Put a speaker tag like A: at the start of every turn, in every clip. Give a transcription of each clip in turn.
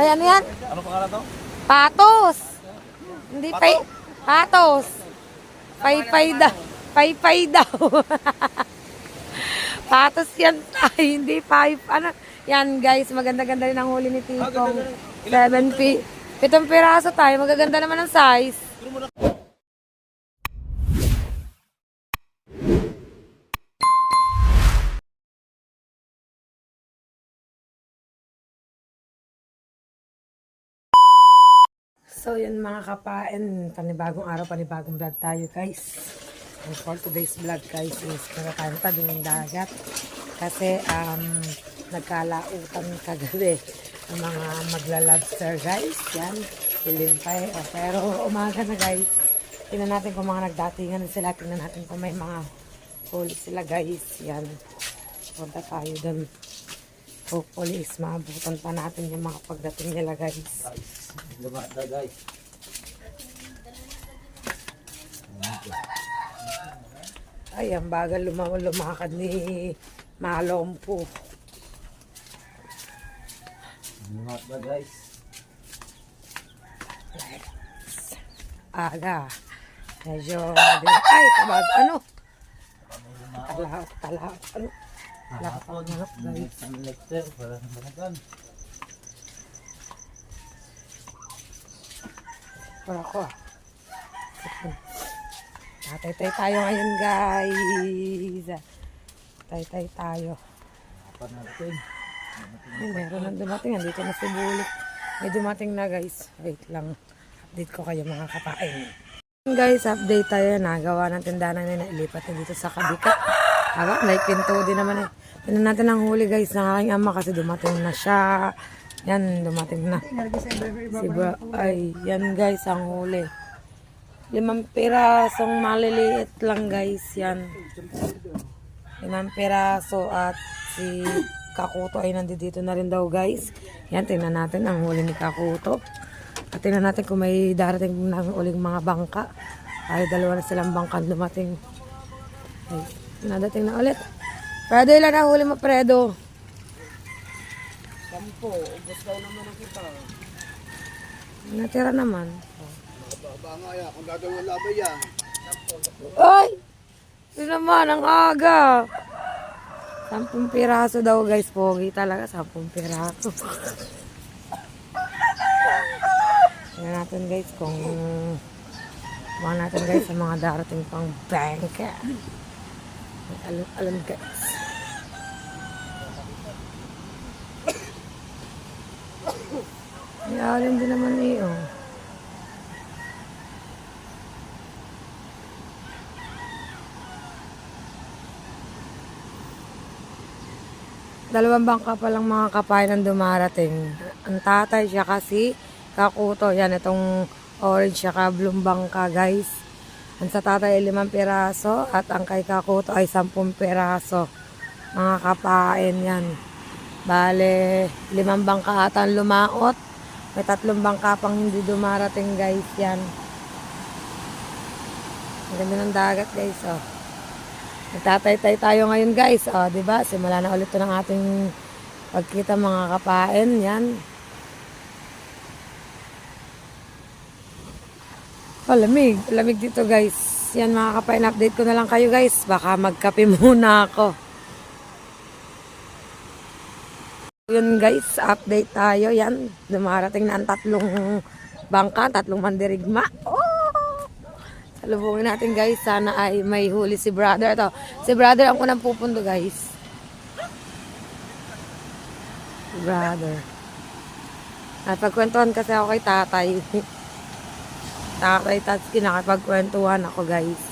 A: Ay, ano yan?
B: Ano pangalan to?
A: Patos. Hindi pay. Patos. Paypay daw. Paypay daw. Patos yan tayo. Hindi pipe. Ano? Yan guys, maganda-ganda rin ang huli ni Tikong. 7 feet. 7 piraso tayo. Magaganda naman ang size. So yun mga kapain, panibagong araw, panibagong vlog tayo guys. And for today's vlog guys is nakakain tabi ng dagat. Kasi nagkalautan kagabi ng mga magla-lobster guys. Yan, ilimpay. Pero umaga na guys. Tingnan natin kung mga nagdatingan sila. Tingnan natin kung may mga huli sila guys. Yan, punta tayo dun. Hopefully is maabutan pa natin yung mga pagdating nila guys.
B: Lumada guys.
A: Ay, ang bagal lumakad ni Malompo.
B: Lumada guys.
A: Aga. Medyo, ay, kabag, ano? Talaw, ano?
B: Lapon, guys. Ang lecture para sa banagan.
A: Para ko. Tatay tayo ngayon guys. Tatay tayo.
B: Lapan natin.
A: Meron nang dumating. Andito na si Bulik. May dumating na guys. Wait lang. Update ko kayo mga kapain. Guys, update tayo. Nagawa ng tindahan na nailipat na dito sa Kabika. Aba, may pinto din naman eh. Tignan natin ang huli guys ng aking ama kasi dumating na siya. Yan, dumating na. Ay, yan guys ang huli. 5 pirasong maliliit lang guys. Yan. 5 piraso at si Kakuto ay nandito na rin daw guys. Yan, tingnan natin ang huli ni Kakuto. At tingnan natin kung may darating ng uling mga bangka. Ay, 2 na silang bangka dumating. Ay, nadating na ulit. Fredo, ilan ang huli mo, Fredo?
B: 10. Ubus daw naman ang kita.
A: Natira naman.
B: Baba nga yan. Kung gagawin labay yan.
A: Ay! Ito naman, ang aga. 10 piraso daw guys. Pogi talaga, 10 piraso. Tingnan natin guys kung natin guys sa mga darating pang bangka. Alam guys. Alam din naman iyo. Dalawang bangka pa lang mga kapain ang dumarating. Ang tatay siya kasi Kakuto. Yan, itong orange siya kablong bangka guys. Ang sa tatay ay 5 piraso at ang kay Kakuto ay 10 piraso. Mga kapain yan. Bale, 5 bangka ata ang lumaot. May 3 bangka pang hindi dumarating guys yan. Ang ganda ng dagat guys oh. Nagtatay tayo ngayon guys oh, diba? Simula na ulit ito ng ating pagkita mga kapain yan. Oh, lamig dito guys. Yan mga kapain, update ko na lang kayo guys. Baka magkape muna ako. Yun guys, update tayo. Yan, dumarating na ang 3 bangka, 3 mandirigma. Oh! Salubungin natin guys. Sana ay may huli si brother. Ito, si brother ang unang pupundo guys. Si brother. Napagkwentuhan kasi ako kay tatay. Tatay Tatsuki, nakapagkwentuhan ako guys.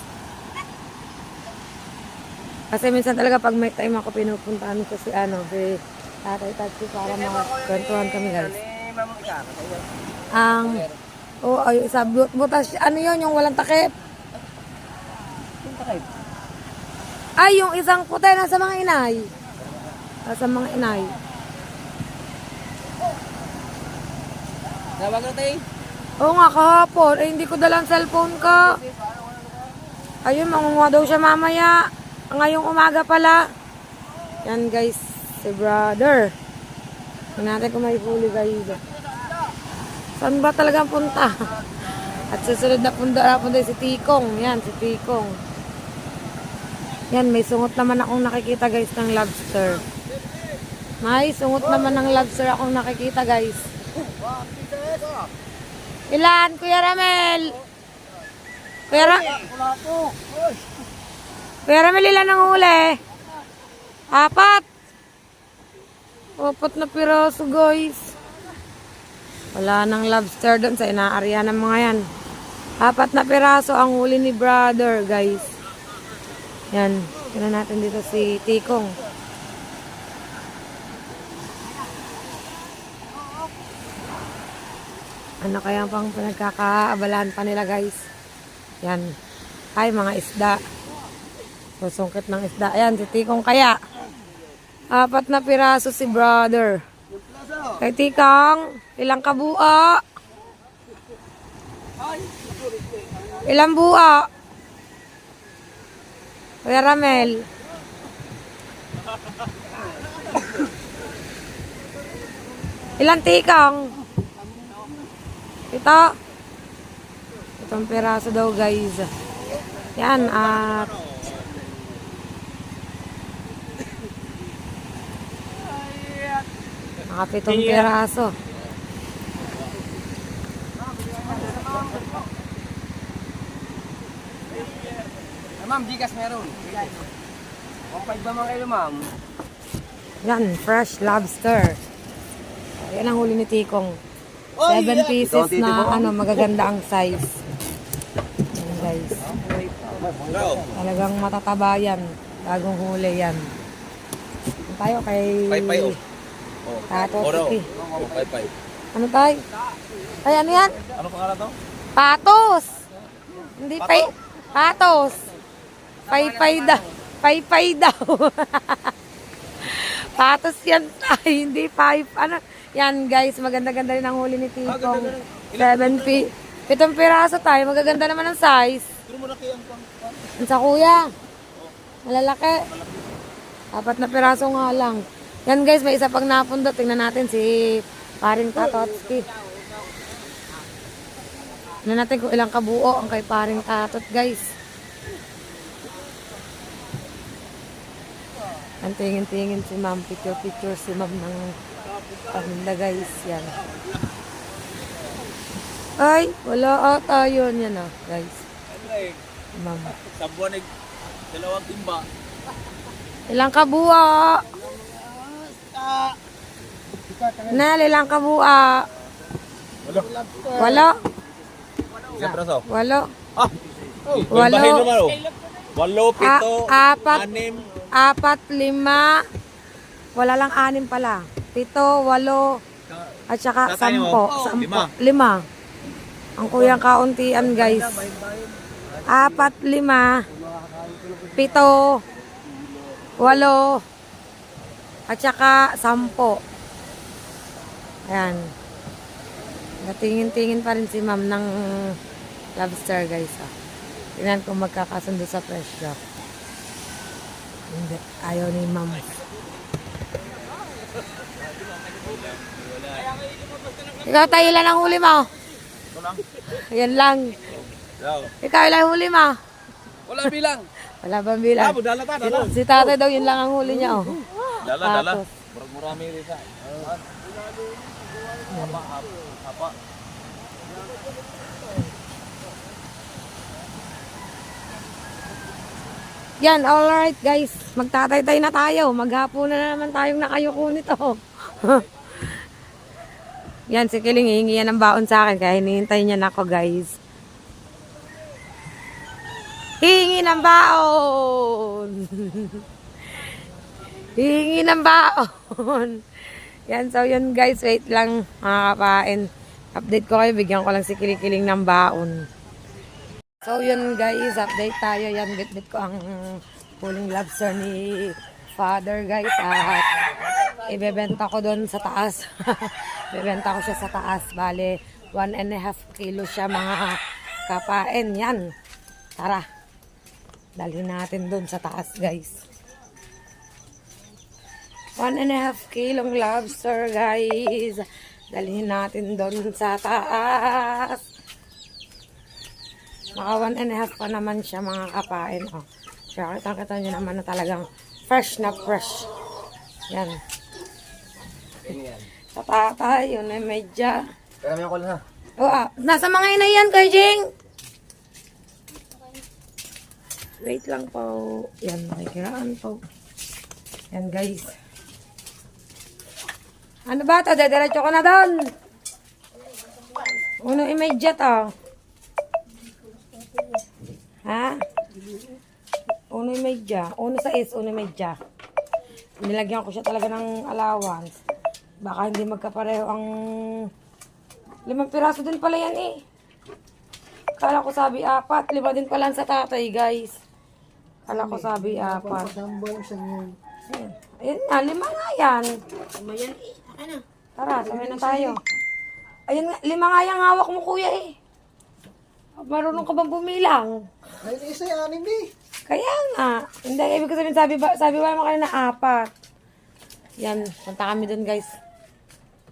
A: Kasi minsan talaga pag may time ako pinupuntahan ko si Tatay Tatsuki para makakwentuhan kami guys. Ang ay sa butas, ano yun yung walang takip?
B: Yung takip?
A: Ay, yung isang puti na sa mga inay. Sa mga inay.
B: Tawag na tayo?
A: Oo nga, kahapon. Eh, hindi ko dalang cellphone ko. Ayun, mangunguha daw siya mamaya. Ngayong umaga pala. Yan guys, si brother. Tingnan natin kung may huli guys. Saan ba talagang punta? At susunod na punta si Tikong. Yan, si Tikong. Yan, may sungot naman akong nakikita guys ng lobster. May sungot naman ng lobster akong nakikita guys. Ilan, Kuya Ramel? Kuya Ramel, ilan ang huli? 4. 4 na piraso guys. Wala nang lobster doon sa inaarya ng mga yan. 4 na piraso ang huli ni brother guys. Yan, tingnan natin dito si Tikong. Ano kaya pang pinagkakaabalahan pa nila guys? Yan. Ay, mga isda. Susungkit ng isda. Ayan, si Tikong kaya. 4 na piraso si brother. Kay Tikong, ilang kabua? Ilang bua? Kuya Ramel. Ilang Tikong? Ito. Itong piraso daw guys. Yan at mga 7 piraso.
B: Ma'am, gigas meron. 1.5 ba mga kayo, ma'am?
A: Yan, fresh lobster. Yan ang huli ni Tikong. 7 pieces na ano, magaganda ang size. Yan guys. Talagang matataba yan. Bagong huli yan. Tayo kay Tato Tiki. Ano tayo? Ay, ano yan?
B: Ano pangalan to?
A: Patos! Hindi patos. Paypay daw. Paypay daw. Patos yan tayo. Hindi ano. Yan guys, maganda-ganda rin ang huli ni Tikong. 7 7 piraso tayo. Magaganda naman ang size. Ang sa kuya. Malalaki. 4 na piraso nga lang. Yan guys, may isa pang napundot. Tingnan natin si Paring Tatotski. Tingnan natin kung ilang kabuo ang kay Paring Tatot guys. Ang tingin-tingin si ma'am. Picture si ma'am ng paninda guys. Yan. Ay, wala ata yun. Yan guys. Ma'am.
B: Sa buwan ay 2 timba.
A: Ilang kabuo? Nel, ilang kabuo? 8.
B: Ilang piraso?
A: 8.
B: Ah!
A: 8.
B: 8, 7,
A: 4, 5. Wala lang 6 pala. 7, 8, at saka 10. 5. Ang kuyang kauntian guys. 4, 5, 7, 8, at saka 10. Ayan. Natingin-tingin pa rin si ma'am ng lobster guys. Tingnan kung magkakasundo sa presyo. Hindi. Ayaw ni ma'am. Ikaw tayo, ilan ang huli mo?
B: Ito lang.
A: Ayan lang. Ikaw, ilan ang huli mo?
B: Wala bilang.
A: Wala bang bilang?
B: Dala.
A: Si tatay daw, yun lang ang huli niya. Oh.
B: Dala.
A: Tapos.
B: Murami rin sa. Apa.
A: Yan, alright guys. Magtatay-tay na tayo. Maghapon na naman tayong nakayuko nito. Yan, si Kiling hihingi yan ng baon sa akin. Kaya hinihintay niya na ako guys. Hihingi ng baon! Hihingi ng baon! Yan, so yun guys. Wait lang mga kapain. Update ko kayo. Bigyan ko lang si Kiling ng baon. So yun guys, update tayo. Yan, bit-bit ko ang huling lobster ni Father guys. At ibebenta ko doon sa taas. Ibebenta ko siya sa taas. Bale, 1.5 kilo siya mga kapain. Yan. Tara. Dalhin natin doon sa taas guys. 1.5 kilong lobster guys. Dalhin natin doon sa taas. Maka 1.5 pa naman siya mga kapain. Oh. Kaya kita nyo naman na talagang fresh na fresh. Yan.
B: Ganyan.
A: Sa tatay, yun ay medya.
B: Kaya may ako lang ha.
A: Nasa mga ina yan, Kuya Jing. Wait lang po. Yan, makikiraan po. Yan, guys. Ano ba ito? Dediretso ko na doon. Uno imedya to. Ha? Uno imedya. Uno sa is, uno imedya. Nilagyan ko siya talaga ng allowance. Baka hindi magkapareho ang 5 piraso din pala yan eh. Kala ko sabi 4. 5 din pala sa tatay, guys. Kala ko sabi 4. Ayan. Ayun nga, 5 nga yan.
C: 5 yan eh. Ano?
A: Tara, sabay na tayo. Ayun nga, 5 nga yung hawak mo, kuya eh. Marunong ka bang bumilang?
B: Ay, isa yung 6 eh.
A: Kaya nga. Hindi, ibig ko sabihin, sabi ba naman kanina 4. Yan, punta kami dun, guys.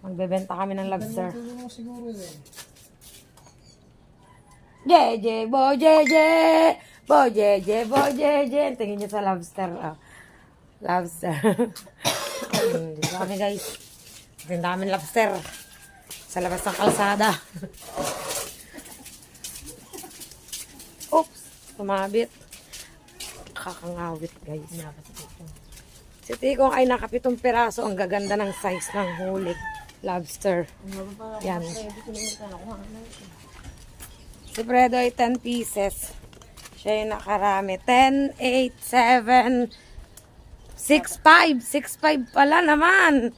A: Magbebenta kami ng lobster.
B: Siguro eh.
A: Jeje, bo jeje, bo jeje, bo jeje. Tingin niyo sa lobster. Oh. Lobster. Dito kami, guys. Tinda kami lobster. Sa labas ng kalsada. Oops, tumabit. Kakangawit, guys. Si Tikong ay naka 7 piraso. Ang gaganda ng size ng huli. Lobster. Yan. Si Fredo ay 10 pieces. Siya yung nakarami. 10, 8, 7, 6, 5. 6, 5 pala naman.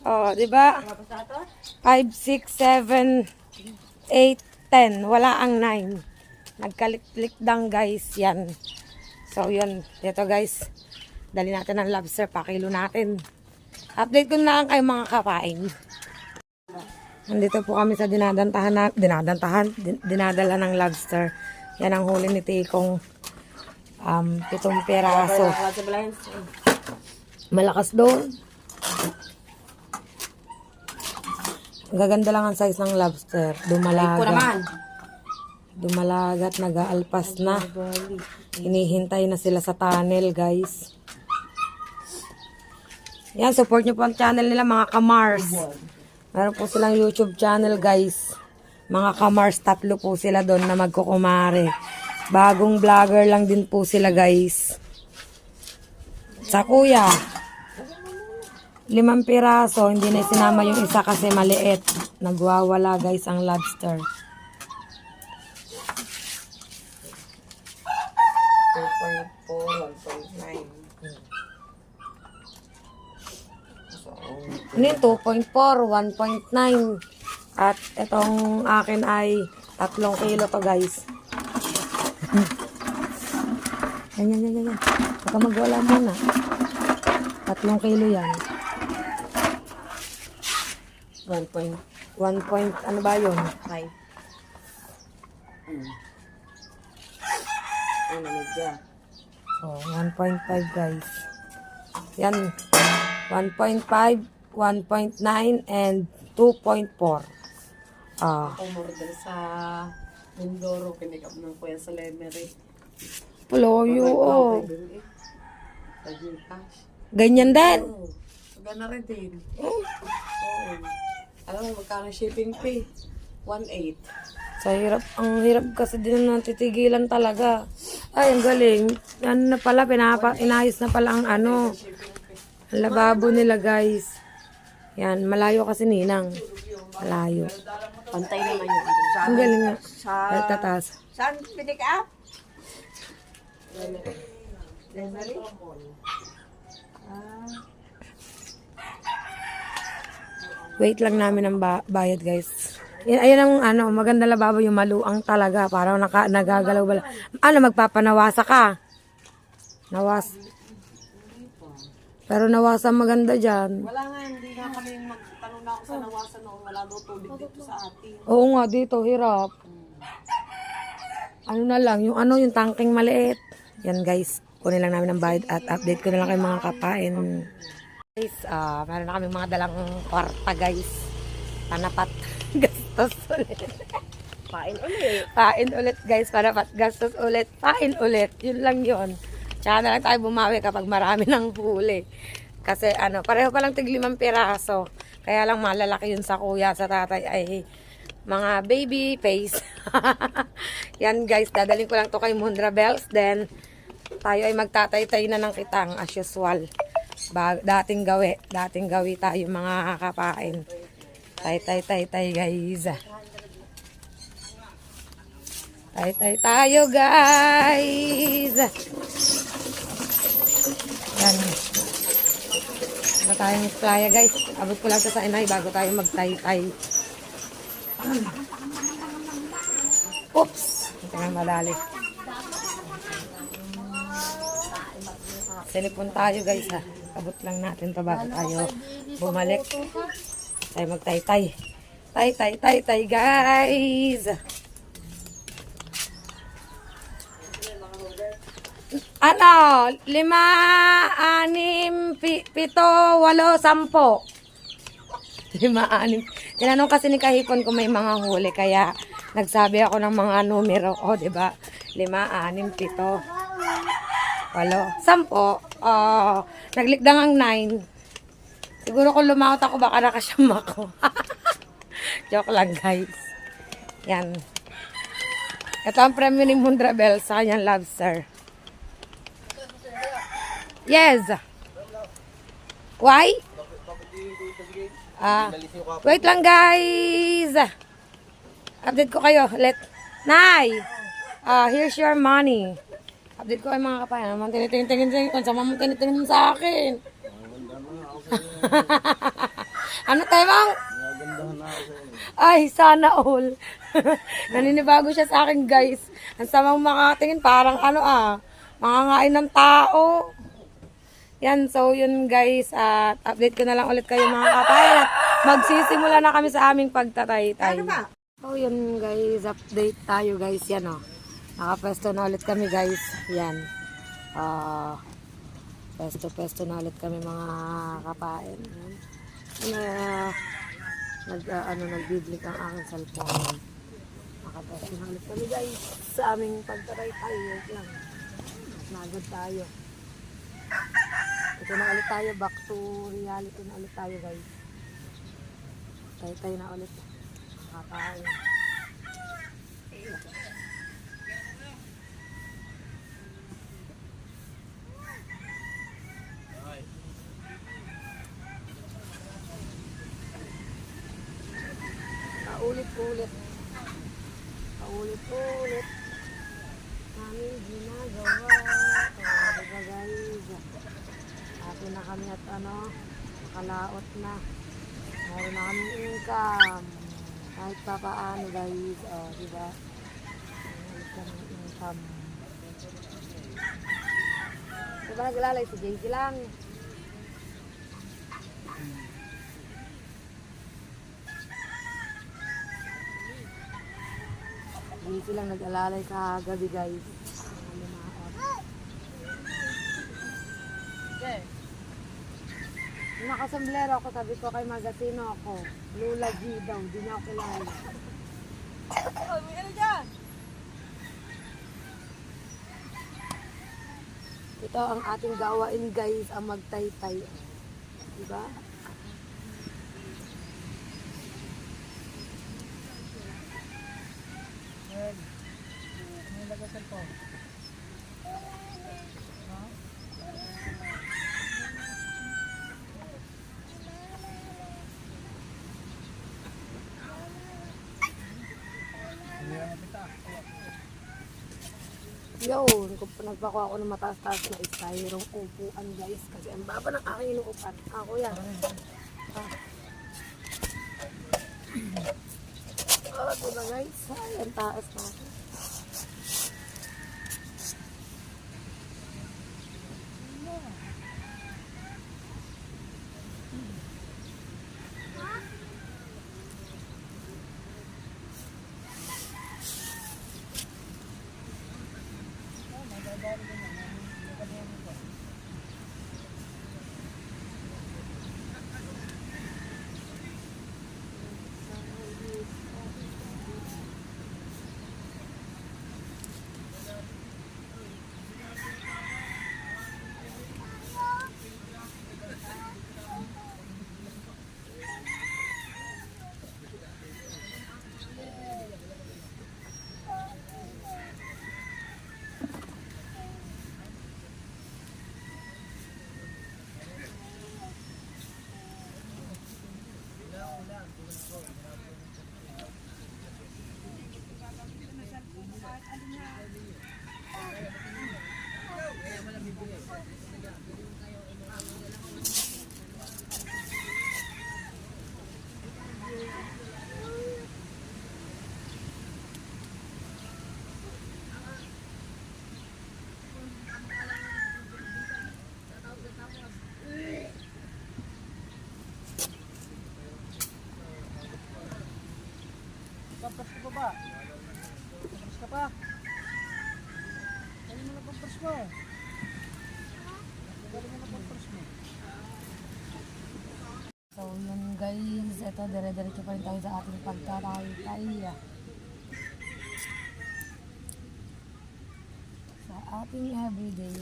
A: O, di ba? 5, 6, 7, 8, 10. Wala ang 9. Nagkalik-lik lang, guys. Yan. So, yun. Dito, guys. Dali natin ang lobster. Pakilo natin. Update ko na lang kayo mga kapain. Nandito po kami sa dinadala ng lobster. Yan ang huli ni Tikong 7 peraso. Malakas doon. Gaganda lang ang size ng lobster. Dumalagat, nag-aalpas na. Hinihintay na sila sa tunnel, guys. Yan, support nyo po ang channel nila, mga Kamars. Meron po silang YouTube channel, guys. Mga Kamars, 3 po sila doon na magkukumare. Bagong vlogger lang din po sila, guys. Sa kuya, 5 piraso. Hindi na sinama yung isa kasi maliit. Nagwawala, guys, ang lobster.
C: 2.4, 1.9.
A: Ano yun? 2.4, 1.9. At itong akin ay 3 kilo to, guys. Yan. Baka magwala muna. 3 kilo yan.
C: 1.5.
A: 1 ano ba yun?
C: Ano medya?
A: So, 1.5, guys. Yan. 1.5, 1.9, and 2.4.
C: Umorder sa Mindoro, pinikap ng kuya sa Lemery.
A: Puloyo, oh.
C: Sa Gcash.
A: Ganyan din.
C: Oo. Magana rin din. Oo. Alam mo, magkano shipping fee? 1.8.
A: Sa hirap, ang hirap kasi din na titigilan talaga. Ay, ang galing. Ano na pala, inayos na pala ang ano. Ang lababo nila, guys. Yan, malayo kasi ninang. Malayo.
C: Pantay naman yun.
A: Ang galing nga.
C: Sa...
A: Ay, tatas.
C: Saan pinik up? Lemery?
A: Wait lang namin ang bayad, guys. Ayan ang ano, maganda lababo yung maluang talaga. Parang nagagalaw bala. Ano, magpapanawasa ka? Nawas. Pero nawasa maganda dyan.
C: Wala nga, hindi nga kami magtanong na ako sa nawasan noon. Wala daw tubig dito sa atin.
A: Oo nga, dito, hirap. Ano na lang, yung tangking maliit. Yan, guys. Kunin lang namin ang bayad at update ko na lang kayo mga kapain. Guys, meron na kami mga dalang kwarta, guys. Panapat. Gastos ulit.
C: Pain ulit.
A: Pain ulit guys, panapat. Gastos ulit. Pain ulit. Yun lang yun. Tsaka na lang tayo bumawi kapag marami ng huli. Kasi ano, pareho pa lang tig 5 piraso. Kaya lang malalaki yun sa kuya, sa tatay ay mga baby face. Yan guys, dadalhin ko lang to kay Mundra Bells. Then, tayo ay magtatay-tay na ng kitang as usual. Dating gawi tayo mga kakapain. Tay guys. Tay tayo guys. Yan. Ano tayong playa guys. Abot ko lang sa inay bago tayo magtay-tay. Oops! Ito nga madali. Silipon tayo guys ha. Abot lang natin to bago tayo bumalik. Tayo magtay-tay. Tay guys! Ano? 5, 6, 7, 8, 10. 5, 6. Tinanong kasi ni Kahipon kung may mga huli, kaya nagsabi ako ng mga numero. O, diba? 5, 6, 7, 8, 10. Naglikdang ang 9. Siguro kung lumakot ako, baka nakasyam ako. Joke lang, guys. Yan. Ito ang premyo ni Mundra Bell sa kanyang lobster. Yes. Why? Wait lang guys. Update ko kayo. Nay. Here's your money. Update ko kayo mga kapayan. Naman tinitingin kung saan mo tinitingin sa akin. Ano tayo bang? Ay, sana all. Naninibago siya sa akin guys. Ang samang makatingin parang mangangain ng tao. Yan, so yun guys, at update ko na lang ulit kayo mga kapayan at magsisimula na kami sa aming pagtatay-tay. So yun guys, update tayo guys, yan o. Nakapwesto na ulit kami guys, yan. Pwesto na ulit kami mga kapayan. Nagbiblik ang aking cellphone. Nakapwesto na ulit kami guys sa aming pagtatay-tay. Wait lang, nagod tayo. Ito na ulit tayo, back to reality na ulit tayo guys. Tay-tay na ulit. Kakain. Paulit-ulit. Paulit-ulit. Namin ginagawa. Diba guys? Happy na kami at nakalaot na. Meron na kami income. Kahit pa paano guys. Diba? Meron kami income. Diba naglalay si JC lang? JC lang nag-alalay sa gabi guys. Nakasamblero ako, sabi ko kay Magasino ako. Lula G daw, di niya ako kilala. Oh, may ano dyan? Ito ang ating gawain guys, ang magtay-tay. Diba? Ano yung lagasan ko? Yun, nagpakuha ako ng mataas-taas na styroong upuan guys. Kasi ang baba ng aking inuupan. Ako yan. Ito na guys. Ay, ang taas na.
B: Pampers ko pa ba? Pampers ka pa? Dali mo na pampers mo. Dali mo na pampers mo.
A: So yun guys, ito dire-diretso pa rin tayo sa ating pagtatay. Sa ating everyday.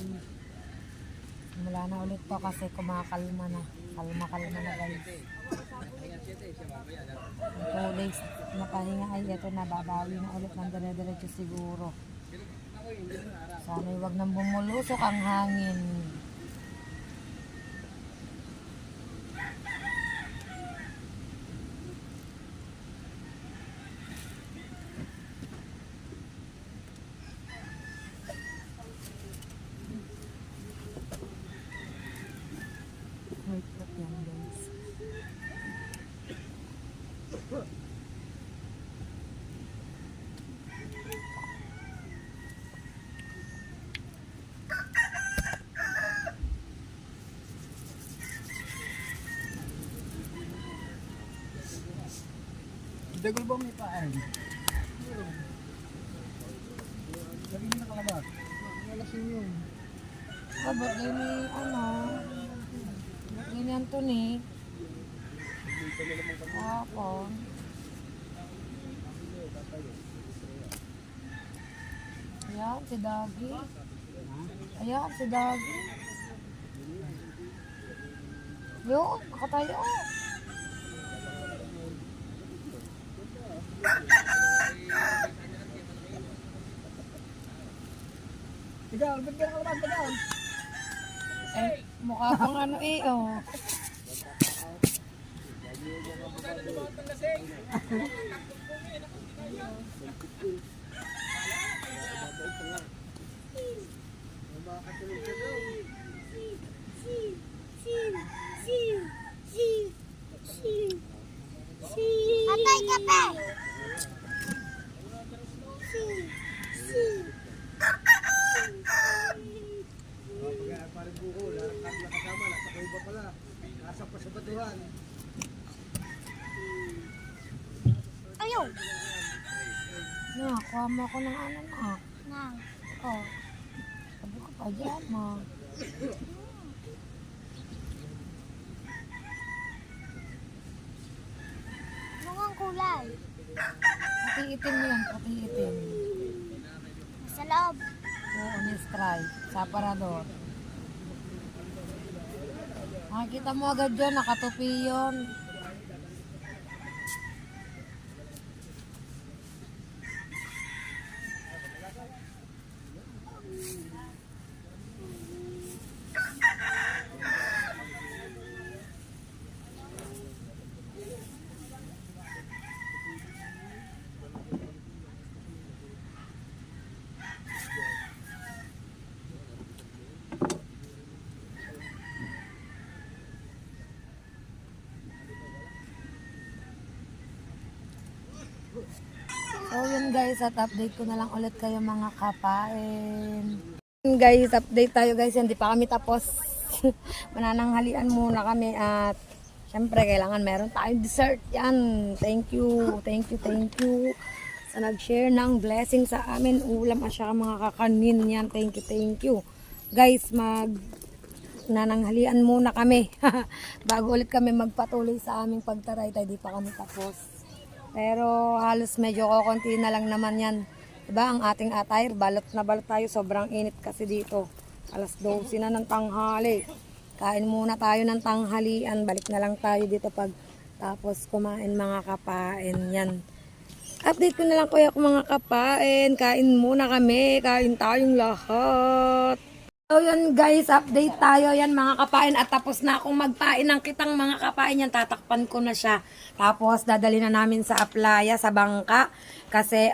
A: Mula na ulit to kasi kumakalma na. Kalma na guys. 2 days na pahinga ay ito na, babawi na ulit ng dire-diretso siguro. Sana'y wag nang bumulusok ang hangin. Wait lang yan guys.
B: Dagol ba may paan? Lagi nyo nakalabas. Nalasin yun.
A: Ba't gini, gini Anthony. Hapon. Ayan, si Dagi. Ayan, si Dagi. Yun, nakatayo.
B: Tigal, ba't ka nakalabas? Tigal!
A: Eh, mukha pang ano eh, oh.
D: Patay ka pa!
B: Parang buko, larang kami kasama, nasa kuba pala. Nasa pa sa batuhan.
D: Ayaw!
A: Kuha mo ako ng ano na.
D: Nang.
A: Oh. Sabi ko pa dyan, ma.
D: Anong kulay?
A: Pati itim yan, pati itim.
D: Sa loob.
A: Oo, ni stripe. Sa aparador. Makikita mo agad yun, nakatupi yun. So yun guys, at update ko na lang ulit kayo mga kapain. Yun guys, update tayo guys, hindi pa kami tapos. Manananghalian muna kami at syempre kailangan meron tayong dessert. Yan, thank you sa nag-share ng blessing sa amin, ulam at saka mga kakanin yan. Thank you. Guys, nananghalian muna kami bago ulit kami magpatuloy sa aming pagtaraytay. Di pa kami tapos. Pero halos medyo kokonti na lang naman yan. Diba ang ating attire, balot na balot tayo. Sobrang init kasi dito. Alas 12 na ng tanghali. Kain muna tayo ng tanghalian. Balik na lang tayo dito pag tapos kumain mga kapain. Yan. Update ko na lang kuya kung mga kapain. Kain muna kami. Kain tayong lahat. So yun guys, update tayo yan mga kapain at tapos na akong magpain ng kitang mga kapain yan, tatakpan ko na siya. Tapos dadali na namin sa aplaya, sa bangka kasi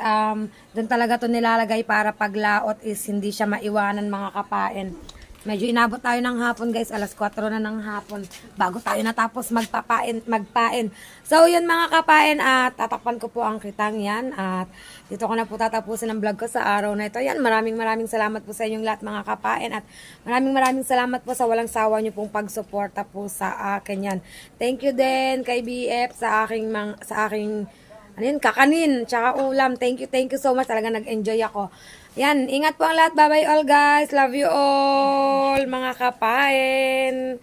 A: doon talaga to nilalagay para paglaot is hindi siya maiwanan mga kapain. Medyo inabot tayo ng hapon guys, alas 4 na ng hapon bago tayo natapos magpain. So yun mga kapain, at tatakpan ko po ang kitang yan at dito ko na po tatapusin ang vlog ko sa araw na ito. Yan, maraming salamat po sa inyong lahat mga kapain at maraming salamat po sa walang sawa nyo pong pagsuporta po sa akin yan. Thank you din kay BF sa aking ano yun, kakanin, tsaka ulam. Thank you so much. Talaga nag-enjoy ako. Yan, ingat po ang lahat. Bye-bye all guys. Love you all, mga kapain.